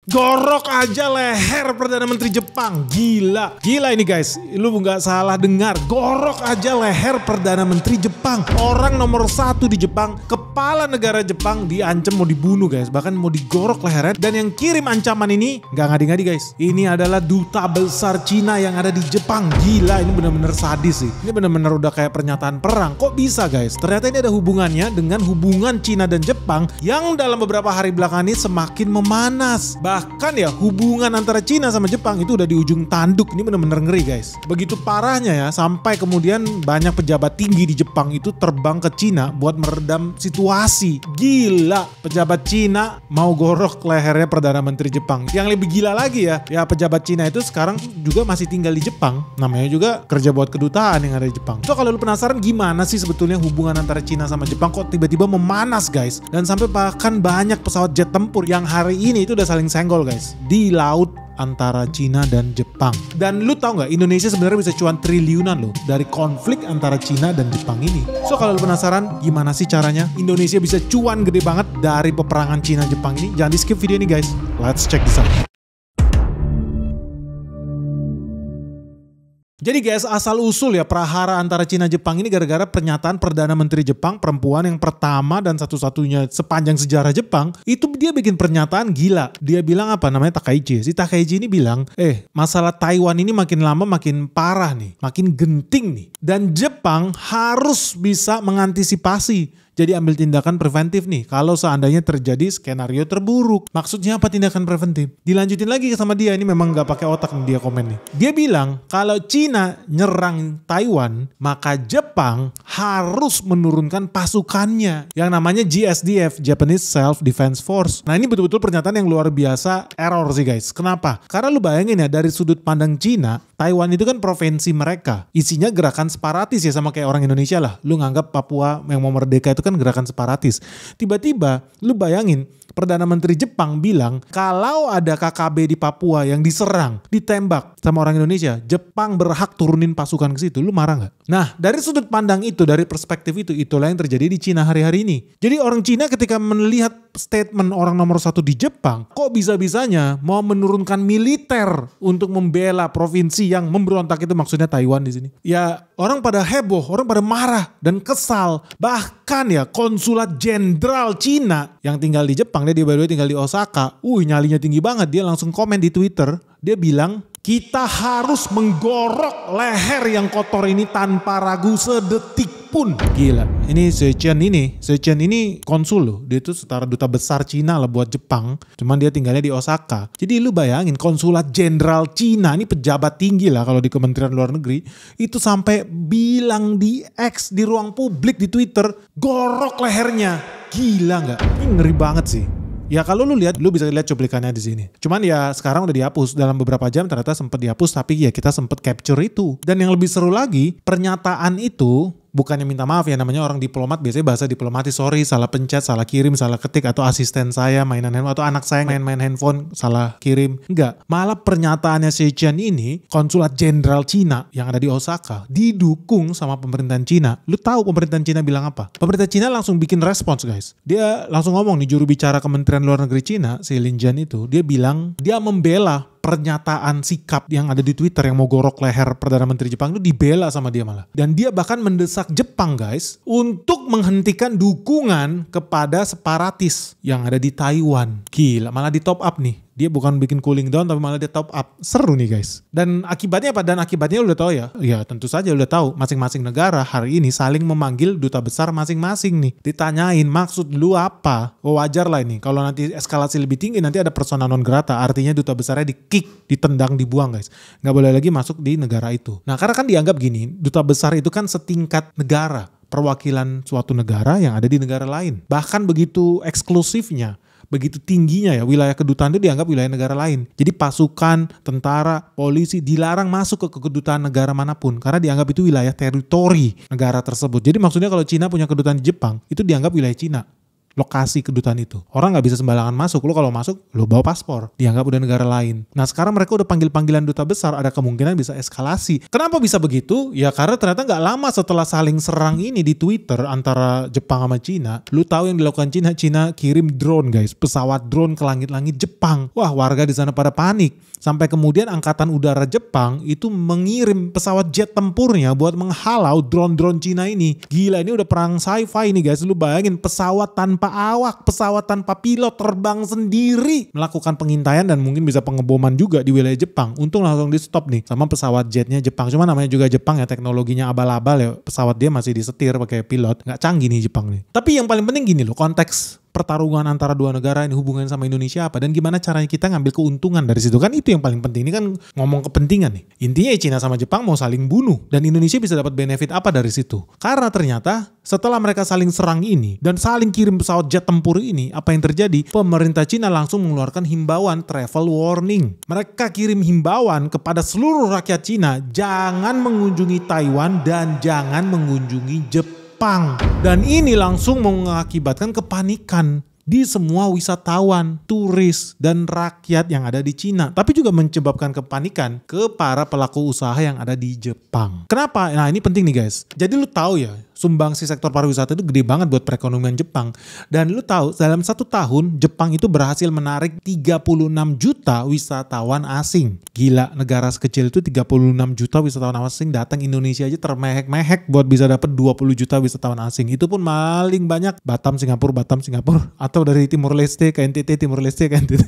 Gorok aja leher Perdana Menteri Jepang. Gila. Gila ini guys. Lu nggak salah dengar. Gorok aja leher Perdana Menteri Jepang. Orang nomor 1 di Jepang. Kepala negara Jepang diancam mau dibunuh guys. Bahkan mau digorok lehernya. Dan yang kirim ancaman ini nggak ngadi-ngadi guys. Ini adalah duta besar Cina yang ada di Jepang. Gila, ini bener-bener sadis sih. Ini bener-bener udah kayak pernyataan perang. Kok bisa guys? Ternyata ini ada hubungannya dengan hubungan Cina dan Jepang yang dalam beberapa hari belakangan ini semakin memanas. Bahkan ya hubungan antara Cina sama Jepang itu udah di ujung tanduk. Ini bener-bener ngeri guys. Begitu parahnya ya, sampai kemudian banyak pejabat tinggi di Jepang itu terbang ke Cina buat meredam situasi. Gila, pejabat Cina mau gorok lehernya Perdana Menteri Jepang. Yang lebih gila lagi ya pejabat Cina itu sekarang juga masih tinggal di Jepang. Namanya juga kerja buat kedutaan yang ada di Jepang. So kalau lu penasaran gimana sih sebetulnya hubungan antara Cina sama Jepang kok tiba-tiba memanas guys. Dan sampai bahkan banyak pesawat jet tempur yang hari ini itu udah saling senggol guys di laut antara Cina dan Jepang. Dan lu tahu nggak, Indonesia sebenarnya bisa cuan triliunan loh dari konflik antara Cina dan Jepang ini. So kalau lu penasaran gimana sih caranya Indonesia bisa cuan gede banget dari peperangan Cina-Jepang ini, jangan di skip video ini guys. Let's check this out. Jadi guys, asal usul ya prahara antara Cina Jepang ini gara-gara pernyataan Perdana Menteri Jepang, perempuan yang pertama dan satu-satunya sepanjang sejarah Jepang. Itu dia bikin pernyataan gila. Dia bilang apa namanya, Takaichi. Si Takaichi ini bilang, masalah Taiwan ini makin lama makin parah nih, makin genting nih. Dan Jepang harus bisa mengantisipasi. Jadi ambil tindakan preventif nih kalau seandainya terjadi skenario terburuk. Maksudnya apa tindakan preventif? Dilanjutin lagi sama dia, ini memang gak pakai otak nih dia komen nih. Dia bilang kalau Cina nyerang Taiwan, maka Jepang harus menurunkan pasukannya yang namanya JSDF, Japanese Self Defense Force. Nah ini betul-betul pernyataan yang luar biasa error sih guys. Kenapa? Karena lu bayangin ya, dari sudut pandang Cina, Taiwan itu kan provinsi mereka. Isinya gerakan separatis ya, sama kayak orang Indonesia lah. Lu nganggap Papua yang mau merdeka itu kan gerakan separatis. Tiba-tiba lu bayangin Perdana Menteri Jepang bilang kalau ada KKB di Papua yang diserang, ditembak sama orang Indonesia, Jepang berhak turunin pasukan ke situ. Lu marah nggak? Nah dari sudut pandang itu, dari perspektif itu, itulah yang terjadi di Cina hari-hari ini. Jadi orang Cina ketika melihat statement orang nomor 1 di Jepang, kok bisa-bisanya mau menurunkan militer untuk membela provinsi yang memberontak, itu maksudnya Taiwan di sini. Ya orang pada heboh, orang pada marah dan kesal. Bahkan ya konsulat jenderal Cina yang tinggal di Jepang, dia by the way tinggal di Osaka, nyalinya tinggi banget. Dia langsung komen di Twitter, dia bilang kita harus menggorok leher yang kotor ini tanpa ragu sedetik pun. Gila, ini Sechen ini konsul loh. Dia itu setara duta besar Cina lah buat Jepang. Cuman dia tinggalnya di Osaka. Jadi lu bayangin konsulat jenderal Cina, ini pejabat tinggi lah kalau di Kementerian Luar Negeri, itu sampai bilang di X, di ruang publik di Twitter, gorok lehernya. Gila nggak? Ini ngeri banget sih. Ya kalau lu lihat, lu bisa lihat cuplikannya di sini. Cuman ya sekarang udah dihapus. Dalam beberapa jam ternyata sempat dihapus, tapi ya kita sempat capture itu. Dan yang lebih seru lagi, pernyataan itu bukannya minta maaf ya, namanya orang diplomat biasanya bahasa diplomatis, sorry salah pencet, salah kirim, salah ketik, atau asisten saya mainan handphone, atau anak saya main handphone salah kirim. Enggak, malah pernyataannya Sechen ini, konsulat jenderal Cina yang ada di Osaka, didukung sama pemerintahan Cina. Lu tahu pemerintahan Cina bilang apa? Pemerintah Cina langsung bikin respons guys. Dia langsung ngomong nih, juru bicara Kementerian Luar Negeri Cina, si Lin Jian itu, dia bilang dia membela pernyataan sikap yang ada di Twitter yang mau gorok leher Perdana Menteri Jepang itu, dibela sama dia malah. Dan dia bahkan mendesak Jepang guys untuk menghentikan dukungan kepada separatis yang ada di Taiwan. Gila, malah di top up nih. Dia bukan bikin cooling down tapi malah dia top up. Seru nih guys. Dan akibatnya apa? Dan akibatnya udah tahu ya? Ya tentu saja udah tahu. Masing-masing negara hari ini saling memanggil duta besar masing-masing nih. Ditanyain maksud lu apa? Wajar lah ini. Kalau nanti eskalasi lebih tinggi, nanti ada persona non grata. Artinya duta besarnya di-kick, ditendang, dibuang guys. Nggak boleh lagi masuk di negara itu. Nah karena kan dianggap gini, duta besar itu kan setingkat negara. Perwakilan suatu negara yang ada di negara lain. Bahkan begitu eksklusifnya, begitu tingginya ya, wilayah kedutaan itu dianggap wilayah negara lain. Jadi pasukan, tentara, polisi dilarang masuk ke kedutaan negara manapun karena dianggap itu wilayah teritori negara tersebut. Jadi maksudnya kalau Cina punya kedutaan di Jepang, itu dianggap wilayah Cina. lokasi kedutaan itu. Orang nggak bisa sembarangan masuk. Lo kalau masuk, lo bawa paspor, dianggap udah negara lain. Nah sekarang mereka udah panggil-panggilan duta besar, ada kemungkinan bisa eskalasi. Kenapa bisa begitu? Ya karena ternyata nggak lama setelah saling serang ini di Twitter antara Jepang sama Cina, lu tahu yang dilakukan Cina? Cina kirim drone guys, pesawat drone ke langit-langit Jepang. Wah, warga di sana pada panik. Sampai kemudian Angkatan Udara Jepang itu mengirim pesawat jet tempurnya buat menghalau drone-drone Cina ini. Gila, ini udah perang sci-fi nih guys. Lu bayangin pesawat tanpa awak, pesawat tanpa pilot terbang sendiri, melakukan pengintaian dan mungkin bisa pengeboman juga di wilayah Jepang. Untung langsung di stop nih sama pesawat jetnya Jepang. Cuma namanya juga Jepang ya, teknologinya abal-abal ya. Pesawat dia masih disetir pakai pilot. Nggak canggih nih Jepang nih. Tapi yang paling penting gini loh, konteks pertarungan antara dua negara ini hubungannya sama Indonesia apa dan gimana caranya kita ngambil keuntungan dari situ, kan itu yang paling penting. Ini kan ngomong kepentingan nih. Intinya Cina sama Jepang mau saling bunuh dan Indonesia bisa dapat benefit apa dari situ. Karena ternyata setelah mereka saling serang ini dan saling kirim pesawat jet tempur ini, apa yang terjadi? Pemerintah Cina langsung mengeluarkan himbauan travel warning. Mereka kirim himbauan kepada seluruh rakyat Cina, jangan mengunjungi Taiwan dan jangan mengunjungi Jepang. Dan ini langsung mengakibatkan kepanikan di semua wisatawan, turis, dan rakyat yang ada di Cina. Tapi juga menyebabkan kepanikan ke para pelaku usaha yang ada di Jepang. Kenapa? Nah ini penting nih guys. Jadi lu tahu ya, sumbangsi sektor pariwisata itu gede banget buat perekonomian Jepang. Dan lu tahu dalam 1 tahun Jepang itu berhasil menarik 36 juta wisatawan asing. Gila, negara sekecil itu 36 juta wisatawan asing datang Indonesia aja termehek-mehek buat bisa dapat 20 juta wisatawan asing. Itu pun paling banyak Batam, Singapura, atau dari Timur Leste ke NTT, Timur Leste ke NTT.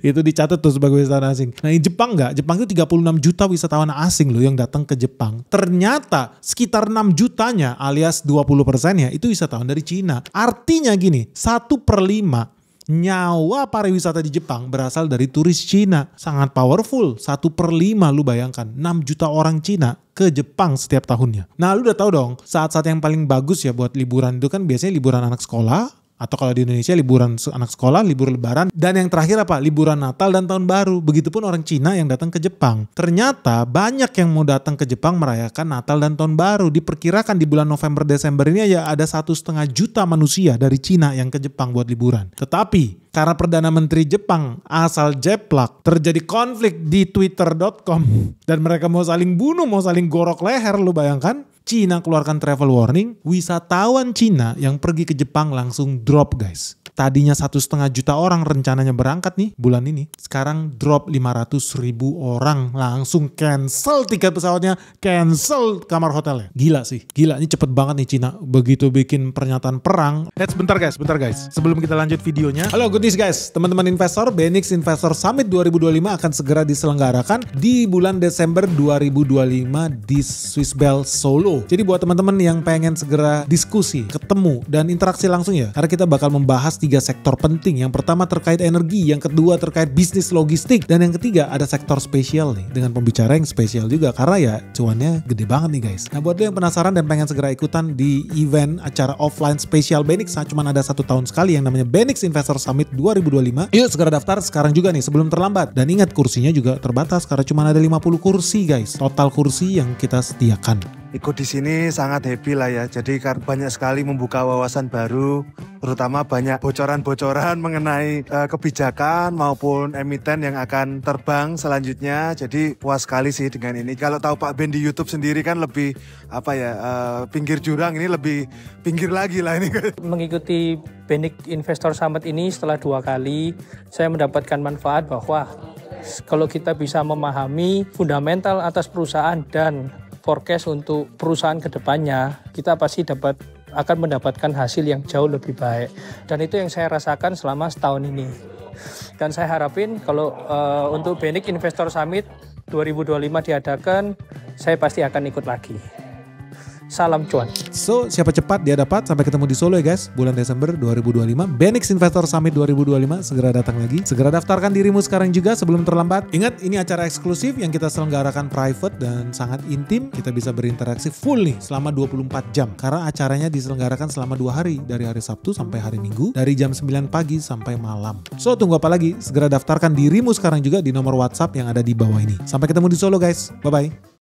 Itu dicatat tuh sebagai wisatawan asing. Nah di Jepang enggak? Jepang itu 36 juta wisatawan asing loh yang datang ke Jepang. Ternyata sekitar 6 jutanya alias 20%-nya itu wisatawan dari Cina. Artinya gini, 1/5 nyawa pariwisata di Jepang berasal dari turis Cina. Sangat powerful. 1/5 lu bayangkan. 6 juta orang Cina ke Jepang setiap tahunnya. Nah lu udah tahu dong, saat-saat yang paling bagus ya buat liburan itu kan biasanya liburan anak sekolah. Atau kalau di Indonesia liburan anak sekolah, libur lebaran. Dan yang terakhir apa? Liburan Natal dan Tahun Baru. Begitupun orang Cina yang datang ke Jepang. Ternyata banyak yang mau datang ke Jepang merayakan Natal dan Tahun Baru. Diperkirakan di bulan November-Desember ini ya ada 1,5 juta manusia dari Cina yang ke Jepang buat liburan. Tetapi karena Perdana Menteri Jepang asal jeplak, terjadi konflik di twitter.com. Dan mereka mau saling bunuh, mau saling gorok leher, lu bayangkan. Cina keluarkan travel warning, wisatawan Cina yang pergi ke Jepang langsung drop guys. Tadinya 1,5 juta orang rencananya berangkat nih bulan ini. Sekarang drop 500.000 orang. Langsung cancel tiket pesawatnya, cancel kamar hotelnya. Gila sih. Gila, ini cepet banget nih Cina. Begitu bikin pernyataan perang. Bentar guys. Sebelum kita lanjut videonya. Halo good news guys. Teman-teman investor, BENIX Investor Summit 2025 akan segera diselenggarakan di bulan Desember 2025 di Swiss Bell Solo. Jadi buat teman-teman yang pengen segera diskusi, ketemu, dan interaksi langsung ya. Karena kita bakal membahas 3 sektor penting. Yang pertama terkait energi, yang kedua terkait bisnis logistik, dan yang ketiga ada sektor spesial nih dengan pembicara yang spesial juga karena ya cuannya gede banget nih guys. Nah buat lo yang penasaran dan pengen segera ikutan di event acara offline spesial BENIX, cuma ada 1 tahun sekali yang namanya BENIX Investor Summit 2025. Yuk segera daftar sekarang juga nih sebelum terlambat. Dan ingat kursinya juga terbatas karena cuma ada 50 kursi guys. Total kursi yang kita sediakan. Ikut di sini sangat happy lah ya. Jadi banyak sekali membuka wawasan baru, terutama banyak bocoran-bocoran mengenai kebijakan maupun emiten yang akan terbang selanjutnya. Jadi puas sekali sih dengan ini. Kalau tahu Pak Ben di YouTube sendiri kan lebih pinggir jurang, ini lebih pinggir lagi lah ini. Mengikuti BENIX Investor Summit ini setelah 2 kali, saya mendapatkan manfaat bahwa kalau kita bisa memahami fundamental atas perusahaan dan forecast untuk perusahaan kedepannya, kita pasti akan mendapatkan hasil yang jauh lebih baik. Dan itu yang saya rasakan selama setahun ini. Dan saya harapin kalau untuk BENIX Investor Summit 2025 diadakan, saya pasti akan ikut lagi. Salam cuan. So, siapa cepat dia dapat. Sampai ketemu di Solo ya guys, bulan Desember 2025. BENIX Investor Summit 2025 segera datang lagi. Segera daftarkan dirimu sekarang juga sebelum terlambat. Ingat, ini acara eksklusif yang kita selenggarakan private dan sangat intim. Kita bisa berinteraksi full nih selama 24 jam. Karena acaranya diselenggarakan selama 2 hari. Dari hari Sabtu sampai hari Minggu. Dari jam 9 pagi sampai malam. So, tunggu apa lagi? Segera daftarkan dirimu sekarang juga di nomor WhatsApp yang ada di bawah ini. Sampai ketemu di Solo guys. Bye-bye.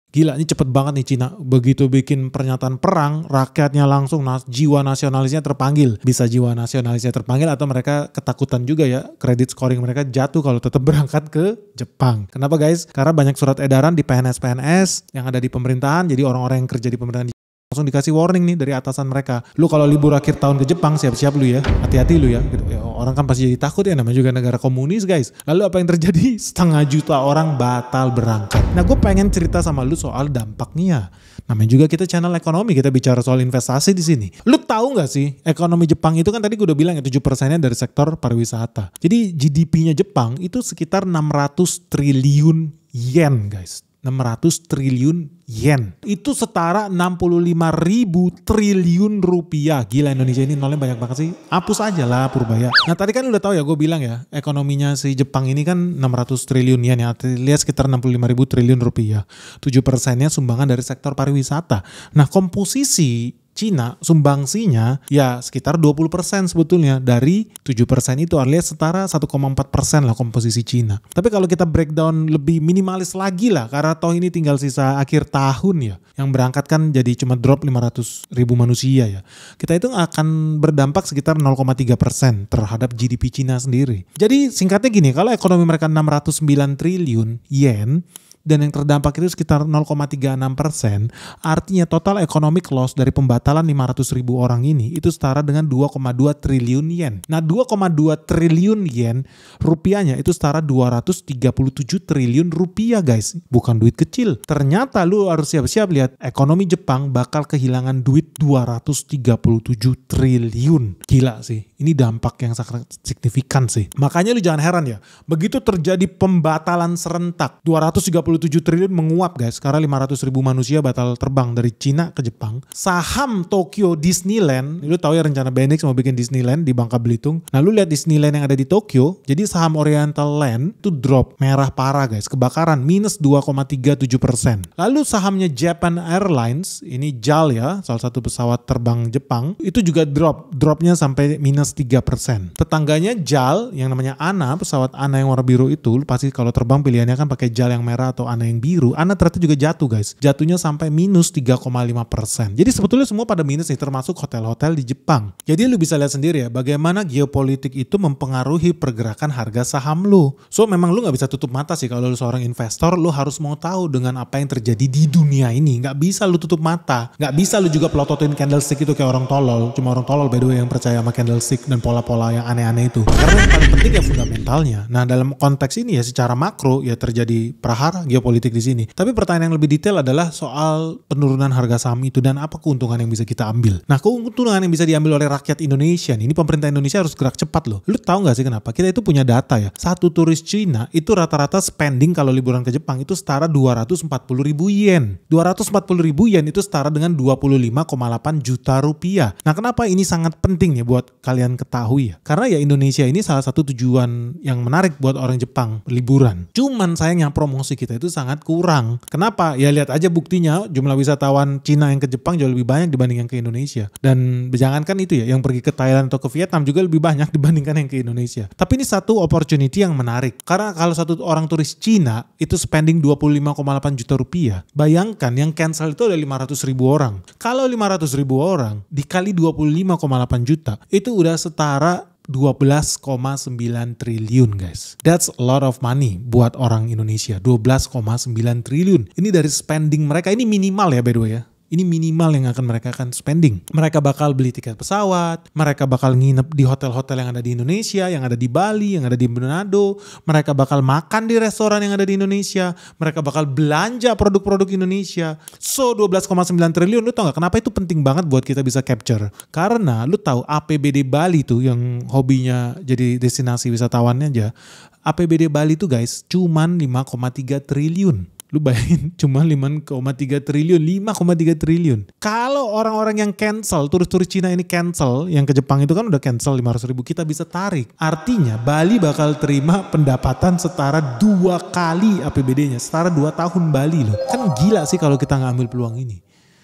Gila, ini cepet banget nih Cina. Begitu bikin pernyataan perang, rakyatnya langsung jiwa nasionalisnya terpanggil. Bisa jiwa nasionalisnya terpanggil atau mereka ketakutan juga ya. Kredit scoring mereka jatuh kalau tetap berangkat ke Jepang. Kenapa guys? Karena banyak surat edaran di PNS-PNS yang ada di pemerintahan. Jadi orang-orang yang kerja di pemerintahan langsung dikasih warning nih dari atasan mereka. Lu kalau libur akhir tahun ke Jepang, siap-siap lu ya. Hati-hati lu ya. Gitu. Ya. Orang kan pasti jadi takut ya, namanya juga negara komunis guys. Lalu apa yang terjadi? 500 juta orang batal berangkat. Nah gue pengen cerita sama lu soal dampaknya. Namanya juga kita channel ekonomi, kita bicara soal investasi di sini. Lu tahu nggak sih ekonomi Jepang itu kan tadi gue udah bilang ya 7%-nya dari sektor pariwisata. Jadi GDP-nya Jepang itu sekitar 600 triliun yen guys. 600 triliun yen. Itu setara 65.000 triliun rupiah. Gila, Indonesia ini nolnya banyak banget sih. Hapus aja lah Purbaya. Nah tadi kan udah tahu ya, gue bilang ya, ekonominya si Jepang ini kan 600 triliun yen ya. Lihat sekitar 65.000 triliun rupiah. 7%-nya sumbangan dari sektor pariwisata. Nah komposisi Cina sumbangsinya ya sekitar 20% sebetulnya dari 7% itu, alias setara 1,4% lah komposisi Cina. Tapi kalau kita breakdown lebih minimalis lagi lah, karena toh ini tinggal sisa akhir tahun ya, yang berangkat kan jadi cuma drop 500.000 manusia ya. Kita itu akan berdampak sekitar 0,3% terhadap GDP Cina sendiri. Jadi singkatnya gini, kalau ekonomi mereka 609 triliun yen, dan yang terdampak itu sekitar 0,36%, artinya total economic loss dari pembatalan 500.000 orang ini itu setara dengan 2,2 triliun yen. Nah 2,2 triliun yen rupiahnya itu setara 237 triliun rupiah guys. Bukan duit kecil. Ternyata lu harus siap-siap lihat ekonomi Jepang bakal kehilangan duit 237 triliun. Gila sih. Ini dampak yang sangat signifikan sih. Makanya lu jangan heran ya. Begitu terjadi pembatalan serentak 237 triliun menguap guys, karena 500.000 manusia batal terbang dari Cina ke Jepang. Saham Tokyo Disneyland, lu tahu ya rencana BNX mau bikin Disneyland di Bangka Belitung. Nah lu lihat Disneyland yang ada di Tokyo, jadi saham Oriental Land tuh drop merah parah guys, kebakaran minus 2,37%. Lalu sahamnya Japan Airlines, ini JAL ya, salah satu pesawat terbang Jepang, itu juga dropnya sampai minus 3%. Tetangganya JAL yang namanya ANA, pesawat ANA yang warna biru itu, lu pasti kalau terbang pilihannya kan pakai JAL yang merah atau ANA yang biru. ANA ternyata juga jatuh guys. Jatuhnya sampai minus 3,5%. Jadi sebetulnya semua pada minus nih, termasuk hotel-hotel di Jepang. Jadi lu bisa lihat sendiri ya bagaimana geopolitik itu mempengaruhi pergerakan harga saham lu. So memang lu gak bisa tutup mata sih kalau lu seorang investor. Lu harus mau tahu dengan apa yang terjadi di dunia ini. Gak bisa lu tutup mata. Gak bisa lu juga pelototin candlestick itu kayak orang tolol. Cuma orang tolol by the way yang percaya sama candlestick dan pola-pola yang aneh-aneh itu. Karena yang paling penting ya fundamentalnya. Nah dalam konteks ini ya secara makro ya terjadi prahara geopolitik di sini. Tapi pertanyaan yang lebih detail adalah soal penurunan harga saham itu dan apa keuntungan yang bisa kita ambil. Nah keuntungan yang bisa diambil oleh rakyat Indonesia ini pemerintah Indonesia harus gerak cepat loh. Lu tahu gak sih kenapa? Kita itu punya data ya. Satu turis Cina itu rata-rata spending kalau liburan ke Jepang itu setara 240.000 yen. 240.000 yen itu setara dengan 25,8 juta rupiah. Nah kenapa ini sangat penting ya buat kalian ketahui ya? Karena ya Indonesia ini salah satu tujuan yang menarik buat orang Jepang liburan. Cuman sayangnya promosi kita itu sangat kurang. Kenapa? Ya lihat aja buktinya jumlah wisatawan Cina yang ke Jepang jauh lebih banyak dibanding yang ke Indonesia. Dan jangankan itu ya, yang pergi ke Thailand atau ke Vietnam juga lebih banyak dibandingkan yang ke Indonesia. Tapi ini satu opportunity yang menarik. Karena kalau satu orang turis Cina itu spending 25,8 juta rupiah. Bayangkan yang cancel itu ada 500.000 orang. Kalau 500.000 orang dikali 25,8 juta itu udah setara 12,9 triliun guys. That's a lot of money buat orang Indonesia. 12,9 triliun. Ini dari spending mereka. Ini minimal ya by the way ya. Ini minimal yang akan mereka akan spending. Mereka bakal beli tiket pesawat, mereka bakal nginep di hotel-hotel yang ada di Indonesia, yang ada di Bali, yang ada di Manado, mereka bakal makan di restoran yang ada di Indonesia, mereka bakal belanja produk-produk Indonesia. So 12,9 triliun, lu tau gak kenapa itu penting banget buat kita bisa capture? Karena lu tahu APBD Bali tuh yang hobinya jadi destinasi wisatawannya aja, APBD Bali tuh guys cuman 5,3 triliun. Lu bayangin cuma 5,3 triliun, 5,3 triliun. Kalau orang-orang yang cancel, turis-turis Cina ini cancel, yang ke Jepang itu kan udah cancel 500.000, kita bisa tarik. Artinya Bali bakal terima pendapatan setara 2 kali APBD-nya, setara 2 tahun Bali loh. Kan gila sih kalau kita ngambil peluang ini.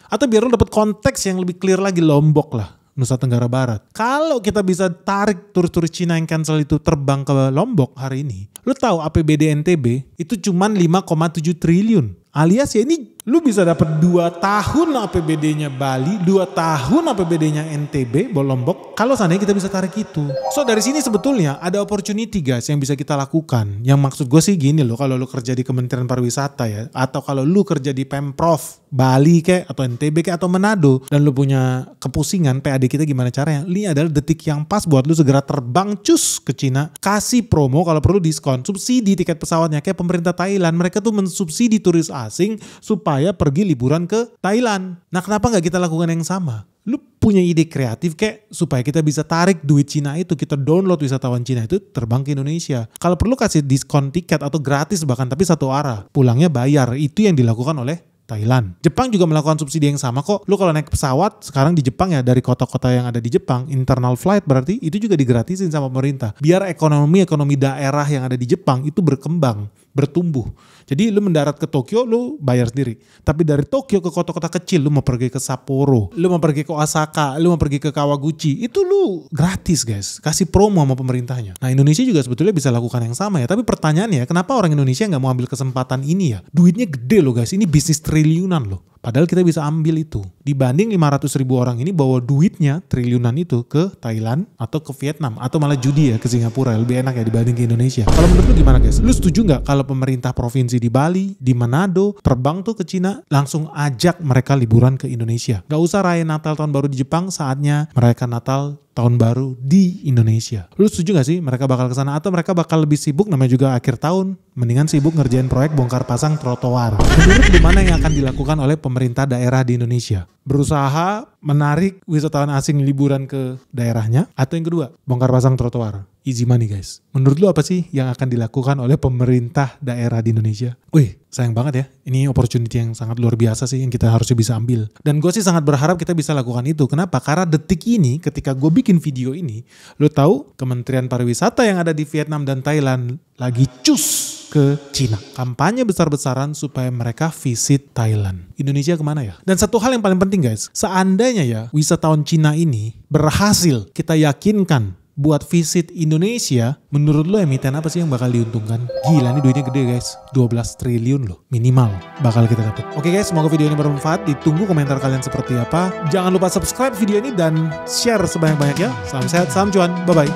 Atau biar lu dapet konteks yang lebih clear lagi, Lombok lah, Nusa Tenggara Barat. Kalau kita bisa tarik turis-turis Cina yang cancel itu terbang ke Lombok hari ini, lu tahu APBD NTB itu cuma 5,7 triliun. Alias ya ini Lu bisa dapat 2 tahun APBD-nya Bali, 2 tahun APBD-nya NTB, Lombok, kalau seandainya kita bisa tarik itu. So dari sini sebetulnya ada opportunity guys yang bisa kita lakukan. Yang maksud gue sih gini loh, kalau lu kerja di Kementerian Pariwisata ya, atau kalau lu kerja di Pemprov Bali kayak atau NTB kayak atau Manado, dan lu punya kepusingan PAD kita gimana caranya, ini adalah detik yang pas buat lu segera terbang cus ke Cina. Kasih promo kalau perlu diskon, subsidi tiket pesawatnya. Kayak pemerintah Thailand, mereka tuh mensubsidi turis asing supaya pergi liburan ke Thailand. Nah kenapa nggak kita lakukan yang sama? Lu punya ide kreatif kayak supaya kita bisa tarik duit Cina itu, kita download wisatawan Cina itu terbang ke Indonesia. Kalau perlu kasih diskon tiket atau gratis bahkan, tapi satu arah, pulangnya bayar. Itu yang dilakukan oleh Thailand. Jepang juga melakukan subsidi yang sama kok. Lu kalau naik pesawat sekarang di Jepang ya, dari kota-kota yang ada di Jepang, internal flight berarti itu juga digratisin sama pemerintah. Biar ekonomi daerah yang ada di Jepang itu berkembang, bertumbuh. Jadi lu mendarat ke Tokyo, lu bayar sendiri. Tapi dari Tokyo ke kota-kota kecil, lu mau pergi ke Sapporo, lu mau pergi ke Osaka, lu mau pergi ke Kawaguchi, itu lu gratis guys. Kasih promo sama pemerintahnya. Nah Indonesia juga sebetulnya bisa lakukan yang sama ya. Tapi pertanyaannya, kenapa orang Indonesia nggak mau ambil kesempatan ini ya? Duitnya gede loh guys, ini bisnis triliunan loh. Padahal kita bisa ambil itu. Dibanding 500.000 orang ini bawa duitnya triliunan itu ke Thailand atau ke Vietnam atau malah judi ya ke Singapura. Lebih enak ya dibanding ke Indonesia. Kalau menurut lu gimana guys? Lu setuju nggak kalau pemerintah provinsi di Bali, di Manado terbang tuh ke Cina, langsung ajak mereka liburan ke Indonesia? Gak usah rayain Natal tahun baru di Jepang, saatnya merayakan Natal tahun baru di Indonesia. Lu setuju gak sih mereka bakal kesana atau mereka bakal lebih sibuk, namanya juga akhir tahun, mendingan sibuk ngerjain proyek bongkar pasang trotoar? Menurut gimana yang akan dilakukan oleh pemerintah daerah di Indonesia? Berusaha menarik wisatawan asing liburan ke daerahnya, atau yang kedua bongkar pasang trotoar? Easy money guys. Menurut lu apa sih yang akan dilakukan oleh pemerintah daerah di Indonesia? Wih, sayang banget ya. Ini opportunity yang sangat luar biasa sih yang kita harusnya bisa ambil. Dan gue sih sangat berharap kita bisa lakukan itu. Kenapa? Karena detik ini ketika gue bikin video ini, lu tahu Kementerian Pariwisata yang ada di Vietnam dan Thailand lagi cus ke Cina. Kampanye besar-besaran supaya mereka visit Thailand. Indonesia kemana ya? Dan satu hal yang paling penting guys, seandainya ya wisatawan Cina ini berhasil kita yakinkan buat visit Indonesia, menurut lo emiten apa sih yang bakal diuntungkan? Gila nih duitnya gede guys, 12 triliun loh minimal bakal kita dapat. Oke guys, semoga video ini bermanfaat. Ditunggu komentar kalian seperti apa. Jangan lupa subscribe video ini dan share sebanyak-banyaknya. Salam sehat, salam cuan, bye bye.